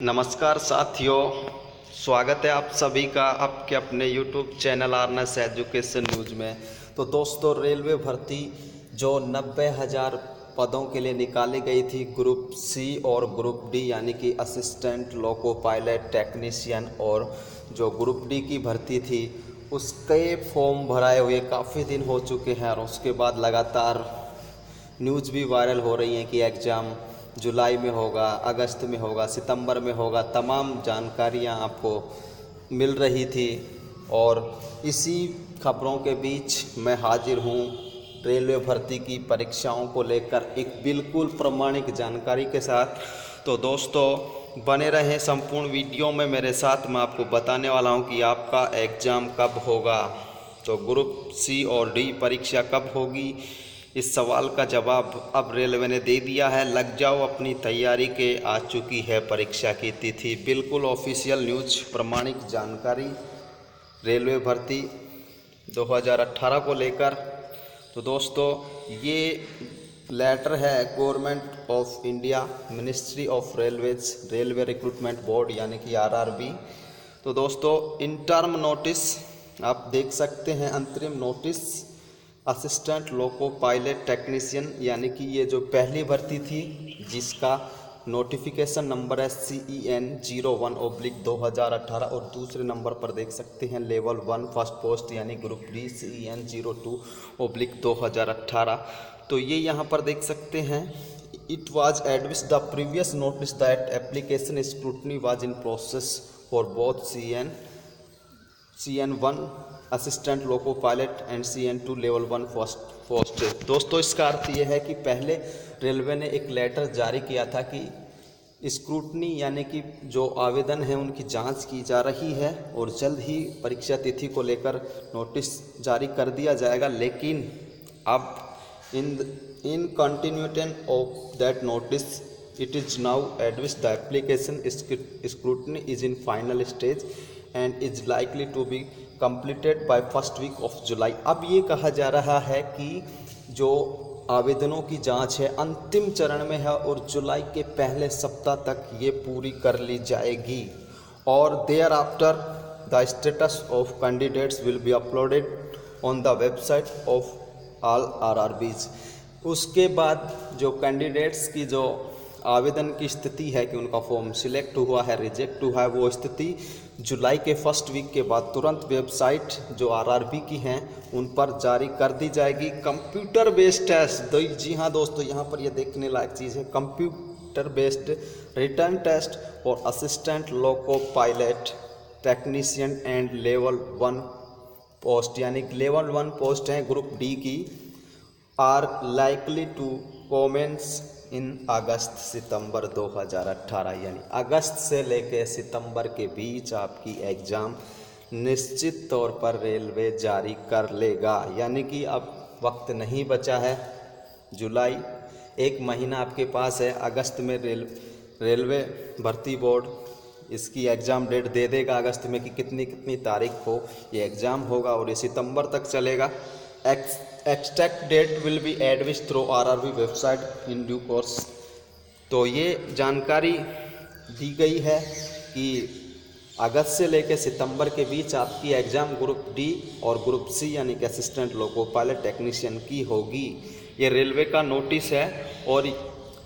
नमस्कार साथियों, स्वागत है आप सभी का आपके अपने YouTube channel RNS education news में। तो दोस्तों, रेलवे भर्ती जो 90,000 पदों के लिए निकाली गई थी ग्रुप सी और ग्रुप डी, यानी कि असिस्टेंट लोको पायलट टेक्नीशियन, और जो ग्रुप डी की भर्ती थी उसके फॉर्म भराए हुए काफ़ी दिन हो चुके हैं। और उसके बाद लगातार न्यूज़ भी वायरल हो रही हैं कि एग्ज़ाम जुलाई में होगा, अगस्त में होगा, सितंबर में होगा। तमाम जानकारियां आपको मिल रही थी और इसी खबरों के बीच मैं हाजिर हूं रेलवे भर्ती की परीक्षाओं को लेकर एक बिल्कुल प्रामाणिक जानकारी के साथ। तो दोस्तों, बने रहें संपूर्ण वीडियो में मेरे साथ। मैं आपको बताने वाला हूं कि आपका एग्ज़ाम कब होगा, तो ग्रुप सी और डी परीक्षा कब होगी। इस सवाल का जवाब अब रेलवे ने दे दिया है। लग जाओ अपनी तैयारी के, आ चुकी है परीक्षा की तिथि। बिल्कुल ऑफिशियल न्यूज़, प्रामाणिक जानकारी रेलवे भर्ती 2018 को लेकर। तो दोस्तों, ये लेटर है government of India, ministry of railways, railway recruitment board यानी कि आरआरबी। तो दोस्तों, इन टर्म नोटिस आप देख सकते हैं, अंतरिम notice assistant loco pilot technician, यानी कि ये जो पहली भर्ती थी जिसका नोटिफिकेशन नंबर है CEN 01/2018, और दूसरे नंबर पर देख सकते हैं लेवल 1 फर्स्ट पोस्ट यानी ग्रुप डी CEN 02/2018। तो ये यहाँ पर देख सकते हैं, it was advised the previous notice that application scrutiny was in process for both CN1 assistant loco pilot and CN2 level 1 first post. दोस्तों, इसका अर्थ ये है कि पहले रेलवे ने एक लेटर जारी किया था कि स्क्रूटनी यानी कि जो आवेदन है उनकी जांच की जा रही है और जल्द ही परीक्षा तिथि को लेकर नोटिस जारी कर दिया जाएगा। लेकिन अब in continuation of that notice it is now advised the application scrutiny is in final stage and is likely to be completed by first week of July. अब ये कहा जा रहा है कि जो आवेदनों की जांच है अंतिम चरण में है और जुलाई के पहले सप्ताह तक ये पूरी कर ली जाएगी। और thereafter the status of candidates will be uploaded on the website of all RRBs। उसके बाद जो कैंडिडेट्स की जो आवेदन की स्थिति है कि उनका फॉर्म सिलेक्ट हुआ है, रिजेक्ट हुआ है, वो स्थिति जुलाई के फर्स्ट वीक के बाद तुरंत वेबसाइट जो RRB की हैं उन पर जारी कर दी जाएगी। कंप्यूटर बेस्ड टेस्ट, जी हाँ दोस्तों, यहाँ पर ये देखने लायक चीज़ है, कंप्यूटर बेस्ड रिटर्न टेस्ट और assistant loco pilot technician and level 1 post, यानी लेवल 1 पोस्ट हैं ग्रुप डी की, आर लाइकली टू कॉमेंस इन अगस्त सितंबर 2018। यानी अगस्त से लेकर सितंबर के बीच आपकी एग्ज़ाम निश्चित तौर पर रेलवे जारी कर लेगा। यानी कि अब वक्त नहीं बचा है, जुलाई एक महीना आपके पास है। अगस्त में रेलवे भर्ती बोर्ड इसकी एग्ज़ाम डेट दे देगा अगस्त में कि कितनी तारीख को ये एग्ज़ाम होगा, और ये सितंबर तक चलेगा। Exact date will be advised through RRB website in due course. तो ये जानकारी दी गई है कि अगस्त से लेकर सितंबर के बीच आपकी एग्ज़ाम ग्रुप डी और ग्रुप सी यानी कि असिस्टेंट लोको पायलट टेक्नीशियन की होगी। ये रेलवे का नोटिस है और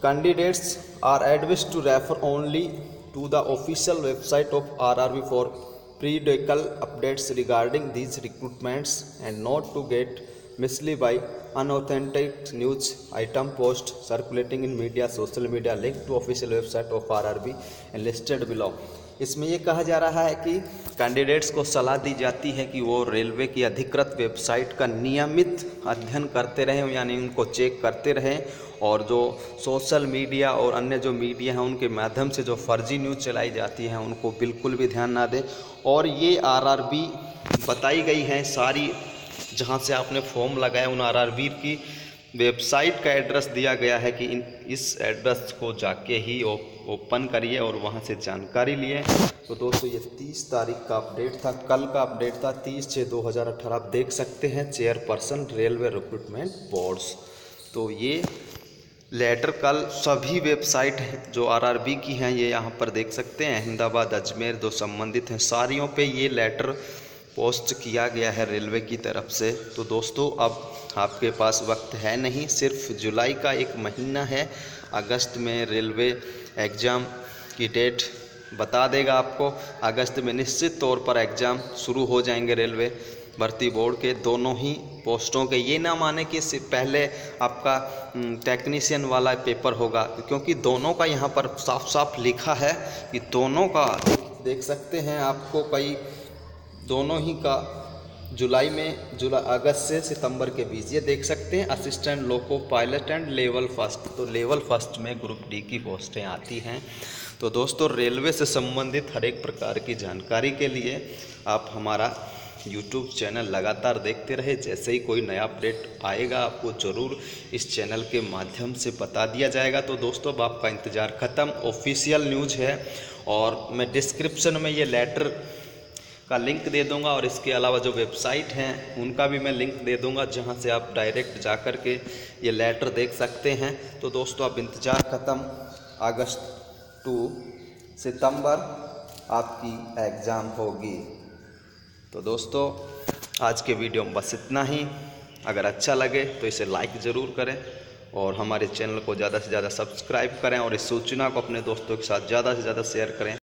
candidates are advised to refer only to the official website of RRB for periodical updates regarding these recruitments and not to get misled by unauthentic news item post circulating in media, social media, link to official website of RRB and listed below। इसमें ये कहा जा रहा है कि candidates को सलाह दी जाती है कि वो रेलवे की अधिकृत वेबसाइट का नियमित अध्ययन करते रहें, यानी उनको चेक करते रहें, और जो सोशल मीडिया और अन्य जो मीडिया हैं उनके माध्यम से जो फर्जी न्यूज़ चलाई जाती हैं उनको बिल्कुल भी ध्यान ना दें। और ये RRB बताई गई हैं सारी, जहां से आपने फॉर्म लगाया उन RRB की वेबसाइट का एड्रेस दिया गया है कि इस एड्रेस को जाके ही ओपन करिए और वहां से जानकारी लिए। तो दोस्तों, ये 30 तारीख का अपडेट था, कल का अपडेट था 30/6/2018। आप देख सकते हैं चेयरपर्सन रेलवे रिक्रूटमेंट बोर्ड्स। तो ये लेटर कल सभी वेबसाइट जो आरआरबी की हैं ये यहाँ पर देख सकते हैं, अहमदाबाद, अजमेर जो संबंधित हैं सारियों पे ये लेटर पोस्ट किया गया है रेलवे की तरफ से। तो दोस्तों अब आपके पास वक्त है नहीं, सिर्फ जुलाई का एक महीना है। अगस्त में रेलवे एग्ज़ाम की डेट बता देगा आपको। अगस्त में निश्चित तौर पर एग्ज़ाम शुरू हो जाएंगे रेलवे भर्ती बोर्ड के दोनों ही पोस्टों के। ये ना माने कि पहले आपका टेक्नीशियन वाला पेपर होगा, क्योंकि दोनों का यहाँ पर साफ साफ लिखा है कि दोनों का देख सकते हैं आपको कई दोनों ही का अगस्त से सितंबर के बीच ये देख सकते हैं। Assistant loco pilot and level first, तो लेवल फर्स्ट में ग्रुप डी की पोस्टें आती हैं। तो दोस्तों रेलवे से संबंधित हर एक प्रकार की जानकारी के लिए आप हमारा YouTube चैनल लगातार देखते रहे। जैसे ही कोई नया अपडेट आएगा आपको ज़रूर इस चैनल के माध्यम से बता दिया जाएगा। तो दोस्तों अब आपका इंतज़ार ख़त्म, ऑफिशियल न्यूज़ है और मैं डिस्क्रिप्शन में ये लेटर का लिंक दे दूंगा और इसके अलावा जो वेबसाइट हैं उनका भी मैं लिंक दे दूंगा, जहां से आप डायरेक्ट जा कर के ये लेटर देख सकते हैं। तो दोस्तों अब इंतज़ार ख़त्म, अगस्त टू सितंबर आपकी एग्ज़ाम होगी। तो दोस्तों आज के वीडियो में बस इतना ही। अगर अच्छा लगे तो इसे लाइक ज़रूर करें और हमारे चैनल को ज़्यादा से ज़्यादा सब्सक्राइब करें और इस सूचना को अपने दोस्तों के साथ ज़्यादा से ज़्यादा शेयर करें।